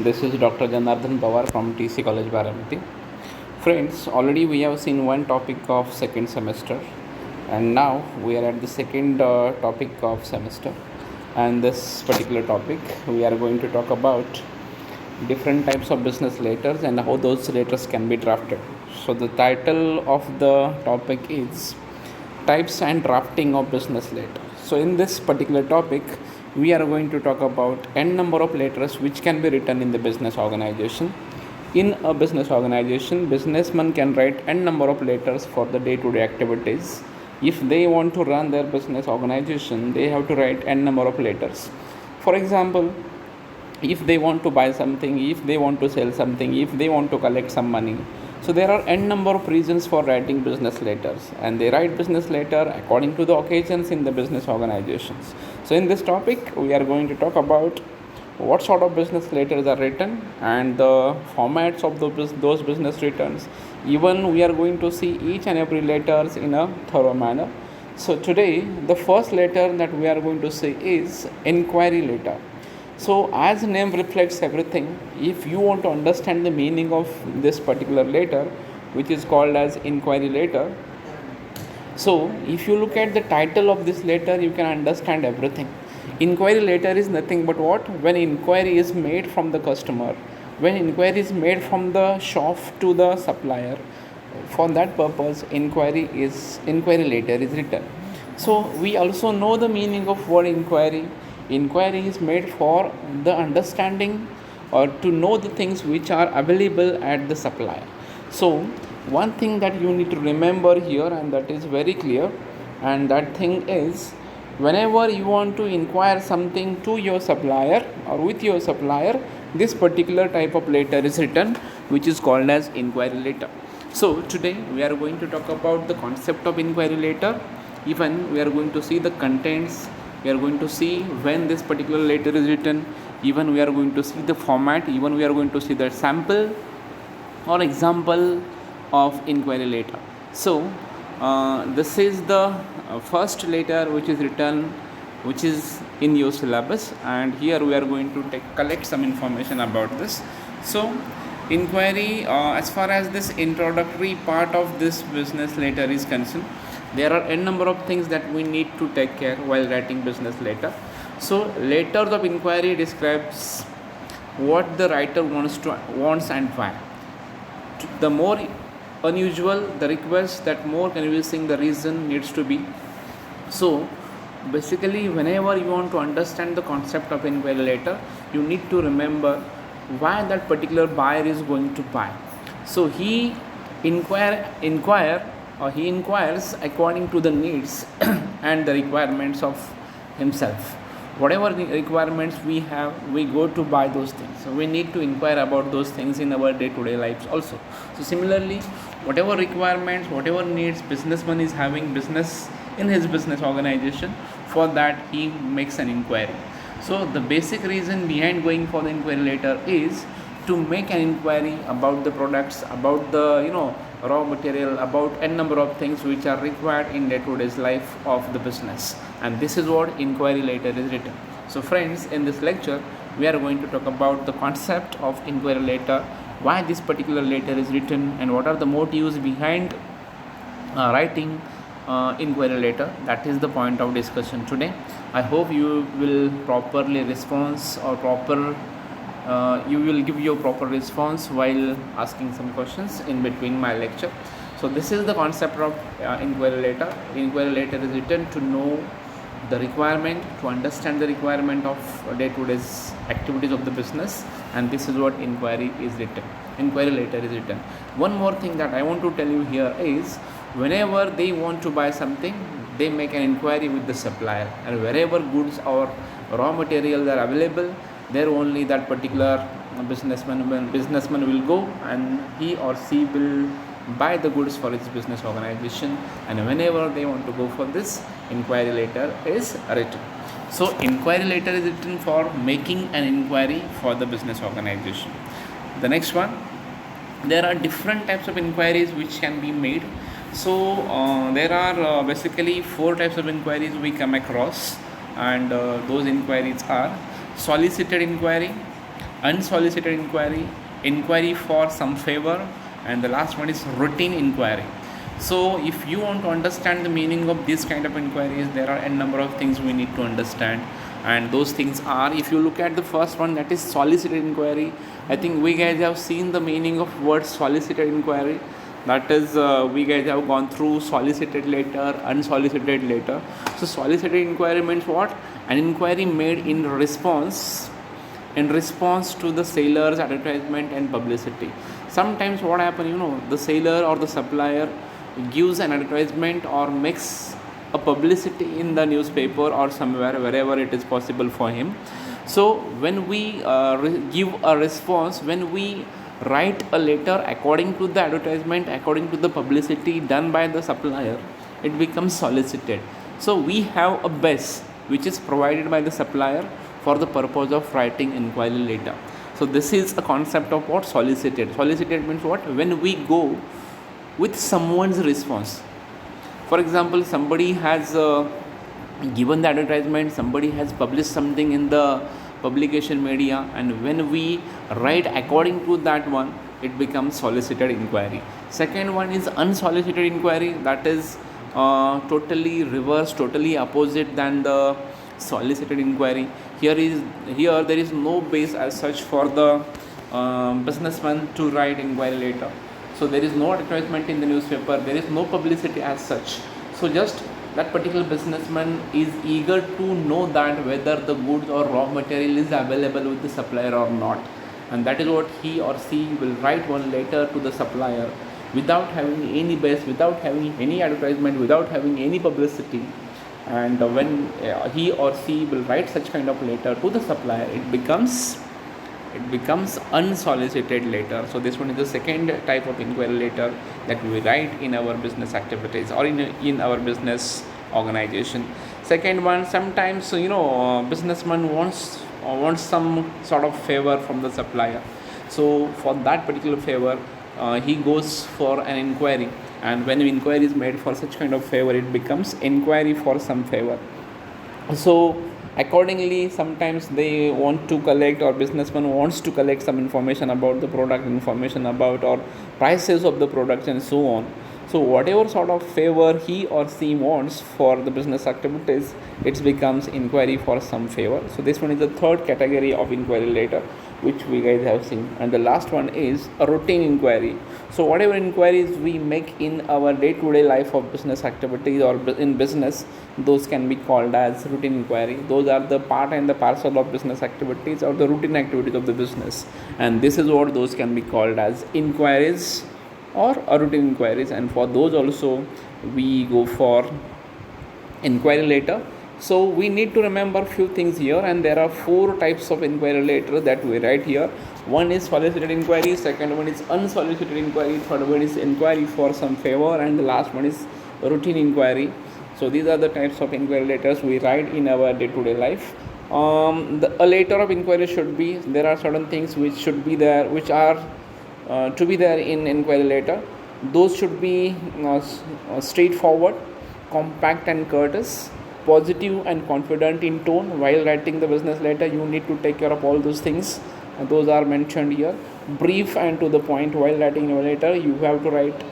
This is Dr. Janardhan Pawar from TC College Baramati. Friends, already we have seen one topic of second semester, and now we are at the second topic of semester. And this particular topic, we are going to talk about different types of business letters and how those letters can be drafted. So the title of the topic is types and drafting of business letter. So in this particular topic, we are going to talk about n number of letters which can be written in the business organization. In a business organization, businessmen can write n number of letters for the day-to-day activities. If they want to run their business organization, they have to write n number of letters. For example, if they want to buy something, if they want to sell something, if they want to collect some money, so there are n number of reasons for writing business letters, and they write business letter according to the occasions in the business organizations. So in this topic, we are going to talk about what sort of business letters are written and the formats of those business returns. Even we are going to see each and every letters in a thorough manner. So today, the first letter that we are going to see is inquiry letter. So as name reflects everything, if you want to understand the meaning of this particular letter, which is called as inquiry letter, so if you look at the title of this letter, you can understand everything. Inquiry letter is nothing but what? When inquiry is made from the customer, when inquiry is made from the shop to the supplier, for that purpose inquiry letter is written. So we also know the meaning of word inquiry. Inquiry is made for the understanding or to know the things which are available at the supplier. So one thing that you need to remember here, and that is very clear, and that thing is, whenever you want to inquire something to your supplier or with your supplier, this particular type of letter is written, which is called as inquiry letter. So today we are going to talk about the concept of inquiry letter. Even we are going to see the contents, we are going to see when this particular letter is written, even we are going to see the format, even we are going to see the sample or example of inquiry letter. So this is the first letter which is written, which is in your syllabus, and here we are going to collect some information about this. So inquiry, as far as this introductory part of this business letter is concerned, there are n number of things that we need to take care while writing business letter. So letters of inquiry describes what the writer wants and why. The more unusual the request, that more convincing the reason needs to be. So basically, whenever you want to understand the concept of inquiry letter, you need to remember why that particular buyer is going to buy. So he inquires according to the needs and the requirements of himself. Whatever the requirements we have, we go to buy those things. So we need to inquire about those things in our day-to-day lives also. So similarly, whatever requirements, whatever needs businessman is having business in his business organization, for that he makes an inquiry. So the basic reason behind going for the inquiry letter is to make an inquiry about the products, about the raw material, about n number of things which are required in day-to-day life of the business, and this is what inquiry letter is written. So friends, in this lecture we are going to talk about the concept of inquiry letter, why this particular letter is written, and what are the motives behind writing inquiry letter. That is the point of discussion today. I hope you will properly response or you will give your proper response while asking some questions in between my lecture. So this is the concept of inquiry letter. Inquiry letter is written to know the requirement, to understand the requirement of day-to-day activities of the business, and this is what inquiry letter is written. One more thing that I want to tell you here is, whenever they want to buy something, they make an inquiry with the supplier, and wherever goods or raw materials are available, there only that particular businessman will go, and he or she will buy the goods for its business organization. And whenever they want to go for this, inquiry letter is written. So inquiry letter is written for making an inquiry for the business organization. The next one, there are different types of inquiries which can be made. So there are basically 4 types of inquiries we come across, and those inquiries are solicited inquiry, unsolicited inquiry, inquiry for some favor, and the last one is routine inquiry. So if you want to understand the meaning of this kind of inquiries, there are a number of things we need to understand, and those things are, if you look at the first one, that is solicited inquiry. I think we guys have seen the meaning of word solicited inquiry. That is, we guys have gone through solicited letter, unsolicited letter. So solicited inquiry means what? An inquiry made in response to the seller's advertisement and publicity. Sometimes what happens, the seller or the supplier gives an advertisement or makes a publicity in the newspaper or somewhere, wherever it is possible for him. So when we give a response, when we write a letter according to the advertisement, according to the publicity done by the supplier, it becomes solicited. So we have a base which is provided by the supplier for the purpose of writing inquiry letter. So this is a concept of what? Solicited. Solicited means what? When we go with someone's response. For example, somebody has given the advertisement, somebody has published something in the publication media, and when we write according to that one, it becomes solicited inquiry. Second one is unsolicited inquiry. That is totally reverse, totally opposite than the solicited inquiry. Here there is no base as such for the businessman to write inquiry letter. So there is no advertisement in the newspaper, there is no publicity as such. So just that particular businessman is eager to know that whether the goods or raw material is available with the supplier or not, and that is what he or she will write one letter to the supplier without having any base, without having any advertisement, without having any publicity. And when he or she will write such kind of letter to the supplier, it becomes unsolicited letter. So this one is the second type of inquiry letter that we write in our business activities or in our business organization. Second one, sometimes businessman wants some sort of favor from the supplier. So for that particular favor, he goes for an inquiry, and when inquiry is made for such kind of favor, it becomes inquiry for some favor. So accordingly, sometimes they want to collect, or businessman wants to collect some information about the product, information about or prices of the products and so on. So whatever sort of favor he or she wants for the business activities, it becomes inquiry for some favor. So this one is the third category of inquiry letter which we guys have seen. And the last one is a routine inquiry. So whatever inquiries we make in our day-to-day life of business activities or in business, those can be called as routine inquiry. Those are the part and the parcel of business activities or the routine activities of the business, and this is what those can be called as inquiries or routine inquiries. And for those also we go for inquiry letter. So we need to remember few things here, and there are 4 types of inquiry letter that we write here. One is solicited inquiry, second one is unsolicited inquiry, third one is inquiry for some favor, and the last one is routine inquiry. So these are the types of inquiry letters we write in our day-to-day life. A letter of inquiry should be, there are certain things which should be there, which are to be there in inquiry letter. Those should be straightforward, compact and courteous, positive and confident in tone. While writing the business letter, you need to take care of all those things. Those are mentioned here. Brief and to the point. While writing your letter, you have to write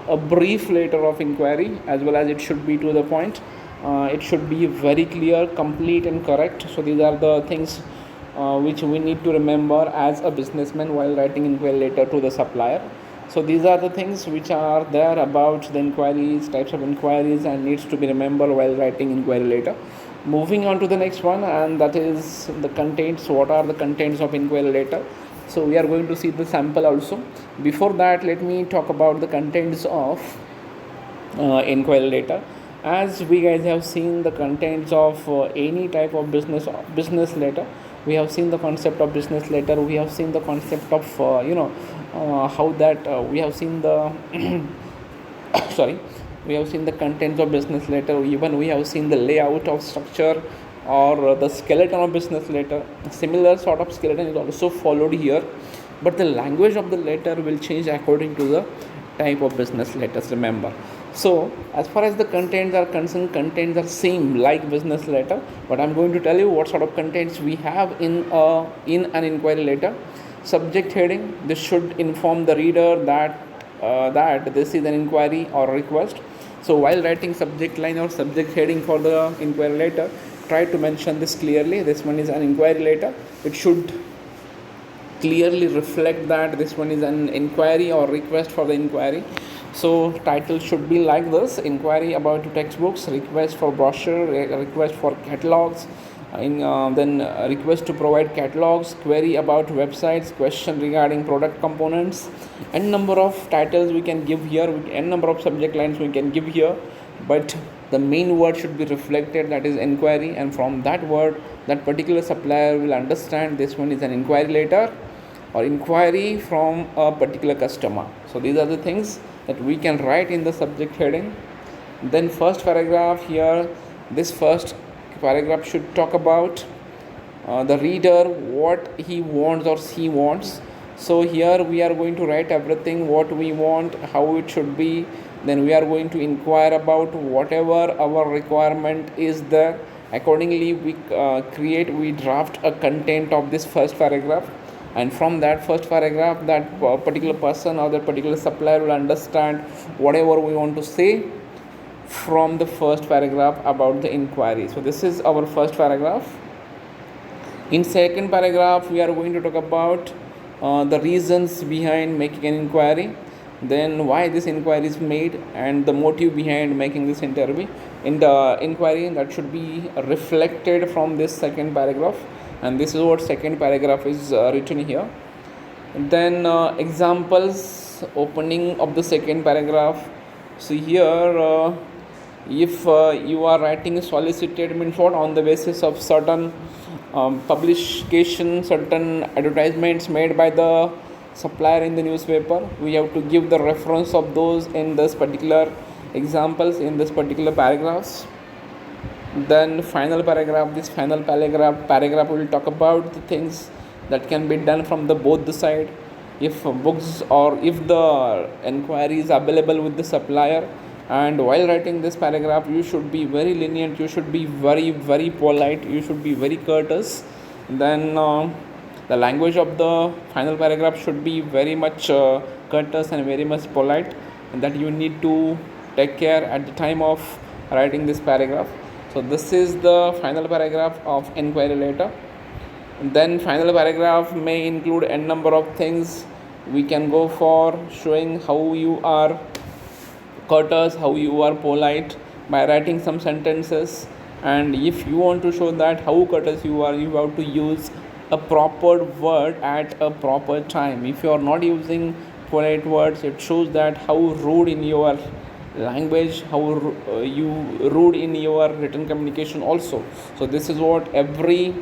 a brief letter of inquiry, as well as it should be to the point. It should be very clear, complete and correct. So these are the things which we need to remember as a businessman while writing inquiry letter to the supplier. So these are the things which are there about the inquiries, types of inquiries, and needs to be remembered while writing inquiry letter. Moving on to the next one, and that is the contents. What are the contents of inquiry letter? So we are going to see the sample also. Before that, let me talk about the contents of inquiry letter. As we guys have seen the contents of any type of business letter, we have seen the concept of business letter, we have seen the concept of how that we have seen the we have seen the contents of business letter. Even we have seen the layout of structure or the skeleton of business letter. Similar sort of skeleton is also followed here, but the language of the letter will change according to the type of business letters, remember. So as far as the contents are concerned, contents are same like business letter, but I'm going to tell you what sort of contents we have in an inquiry letter. Subject heading: this should inform the reader that this is an inquiry or request. So while writing subject line or subject heading for the inquiry letter, try to mention this clearly. This one is an inquiry letter. It should clearly reflect that this one is an inquiry or request for the inquiry. So title should be like this: inquiry about textbooks, request for brochure, request for catalogs, then request to provide catalogs, query about websites, question regarding product components. N number of titles we can give here, n number of subject lines we can give here, but the main word should be reflected, that is inquiry, and from that word that particular supplier will understand this one is an inquiry letter or inquiry from a particular customer. So these are the things that we can write in the subject heading. Then first paragraph here, this first paragraph should talk about the reader, what he wants or she wants. So here we are going to write everything what we want, how it should be. Then we are going to inquire about whatever our requirement is there. Accordingly we draft a content of this first paragraph, and from that first paragraph that particular person or that particular supplier will understand whatever we want to say from the first paragraph about the inquiry. So this is our first paragraph. In second paragraph we are going to talk about the reasons behind making an inquiry, then why this inquiry is made, and the motive behind making this interview in the inquiry. That should be reflected from this second paragraph, and this is what second paragraph is written here. Then examples, opening of the second paragraph. So here if you are writing solicited, means what, on the basis of certain publication, certain advertisements made by the supplier in the newspaper, we have to give the reference of those in this particular examples, in this particular paragraphs. Then final paragraph, this final paragraph will talk about the things that can be done from the both the side. If books or if the inquiry is available with the supplier, and while writing this paragraph you should be very lenient, you should be very polite, you should be very courteous. Then the language of the final paragraph should be very much courteous and very much polite, and that you need to take care at the time of writing this paragraph. So this is the final paragraph of inquiry letter. Then final paragraph may include n number of things. We can go for showing how you are courteous, how you are polite by writing some sentences. And if you want to show that how courteous you are, you have to use a proper word at a proper time. If you are not using polite words, it shows that how rude in your language, how you rude in your written communication also. So this is what every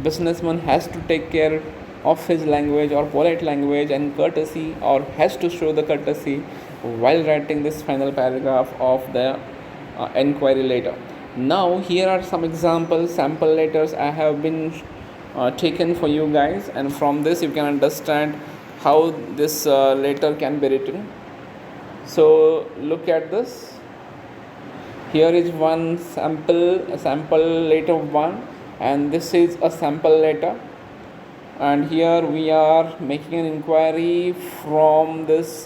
businessman has to take care of, his language or polite language and courtesy, or has to show the courtesy while writing this final paragraph of the inquiry letter. Now here are some examples, sample letters I have been taken for you guys, and from this you can understand how this letter can be written. So look at this. Here is one sample letter 1, and this is a sample letter. And here we are making an inquiry from this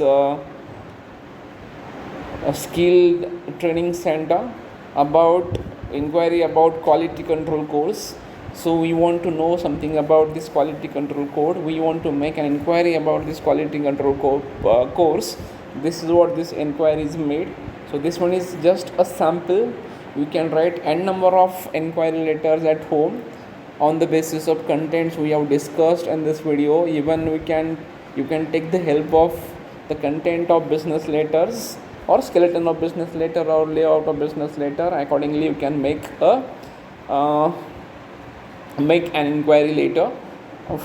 skill training center about inquiry about quality control course. So we want to know something about this quality control code. We want to make an inquiry about this quality control course. This is what this inquiry is made. So this one is just a sample. We can write n number of inquiry letters at home on the basis of contents we have discussed in this video. Even you can take the help of the content of business letters or skeleton of business letter or layout of business letter. Accordingly you can make an inquiry letter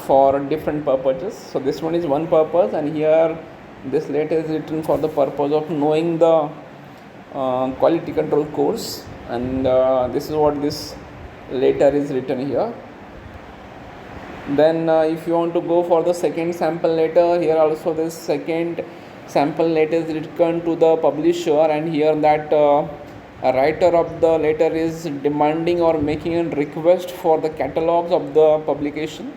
for different purposes. So this one is one purpose, and here this letter is written for the purpose of knowing the quality control course, and this is what this letter is written here. Then if you want to go for the second sample letter, here also this second sample letter is returned to the publisher, and here that a writer of the letter is demanding or making a request for the catalogs of the publication,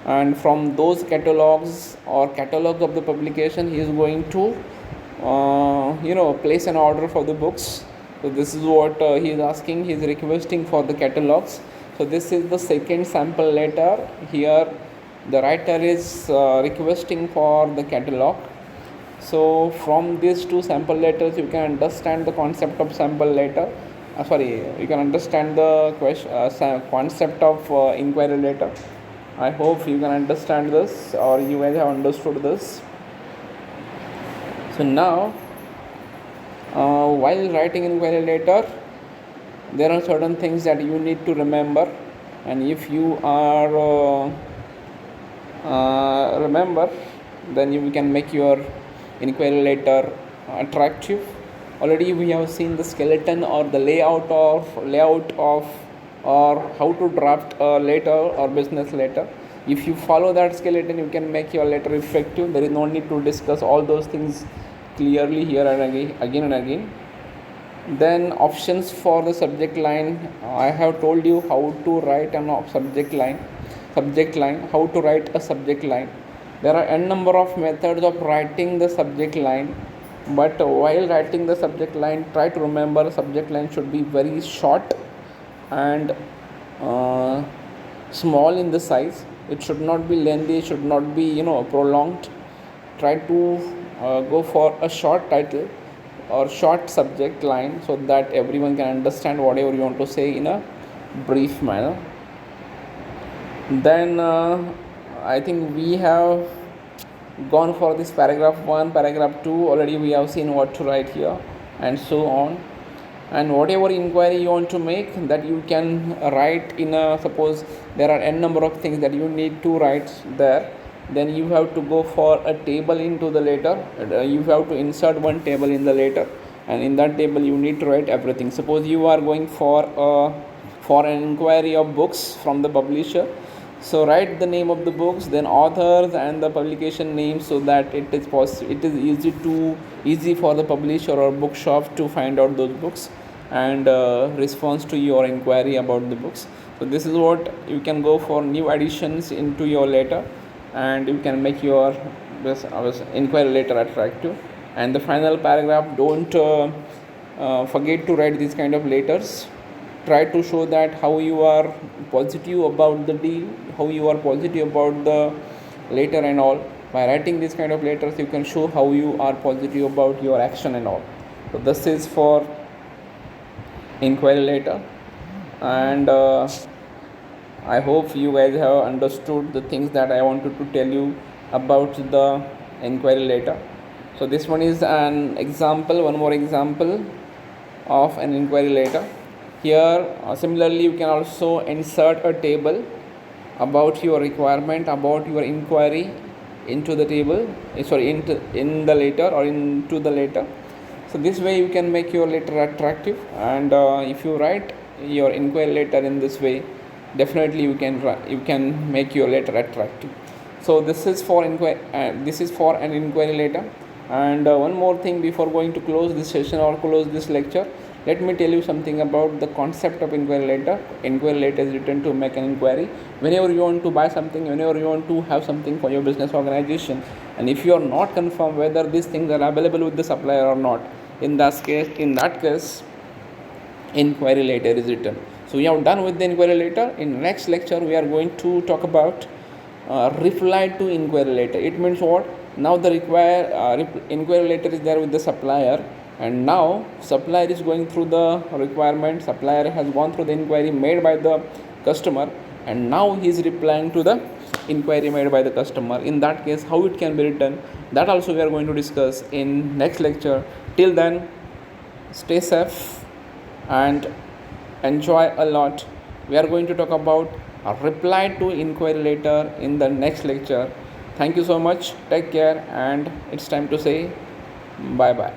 and from those catalogs or catalogs of the publication he is going to place an order for the books. So this is what he is asking, he is requesting for the catalogs. So this is the second sample letter. Here the writer is requesting for the catalog. So from these two sample letters you can understand the concept of sample letter. You can understand the concept of inquiry letter. I hope you can understand this, or you guys have understood this. So now while writing inquiry letter, there are certain things that you need to remember, and if you are remember, then you can make your inquiry letter attractive. Already we have seen the skeleton or the layout of or how to draft a letter or business letter. If you follow that skeleton, you can make your letter effective. There is no need to discuss all those things clearly here and again and again. Then options for the subject line. I have told you how to write a subject line, how to write a subject line. There are n number of methods of writing the subject line, but while writing the subject line, try to remember subject line should be very short and small in the size. It should not be lengthy, it should not be prolonged. Try to go for a short title or short subject line, so that everyone can understand whatever you want to say in a brief manner. Then I think we have gone for this paragraph 1, paragraph 2. Already we have seen what to write here, and so on. And whatever inquiry you want to make, that you can write in suppose there are n number of things that you need to write there, then you have to go for a table into the letter. You have to insert one table in the letter, and in that table you need to write everything. Suppose you are going for an inquiry of books from the publisher, so write the name of the books, then authors and the publication name, so that it is easy for the publisher or bookshop to find out those books and response to your inquiry about the books. So this is what you can go for new additions into your letter, and you can make your inquiry letter attractive. And the final paragraph, don't forget to write these kind of letters. Try to show that how you are positive about the deal, how you are positive about the letter and all. By writing these kind of letters, you can show how you are positive about your action and all. So this is for inquiry letter, and I hope you guys have understood the things that I wanted to tell you about the inquiry letter. So this one is an example, one more example of an inquiry letter. Here similarly you can also insert a table about your requirement, about your inquiry into the table, in the letter or into the letter. So this way you can make your letter attractive, and if you write your inquiry letter in this way, definitely you can make your letter attractive. So this is for an inquiry letter. And one more thing before going to close this session or close this lecture, let me tell you something about the concept of inquiry letter. Inquiry letter is written to make an inquiry whenever you want to buy something, whenever you want to have something for your business organization, and if you are not confirmed whether these things are available with the supplier or not, in that case inquiry letter is written. So we are done with the inquiry letter. In next lecture we are going to talk about reply to inquiry letter. It means what? Now the inquiry letter is there with the supplier, and now supplier is going through the requirement, supplier has gone through the inquiry made by the customer, and now he is replying to the inquiry made by the customer. In that case, how it can be written, that also we are going to discuss in next lecture. Till then, stay safe and enjoy a lot. We are going to talk about a reply to inquiry letter in the next lecture. Thank you so much, take care, and it's time to say bye bye.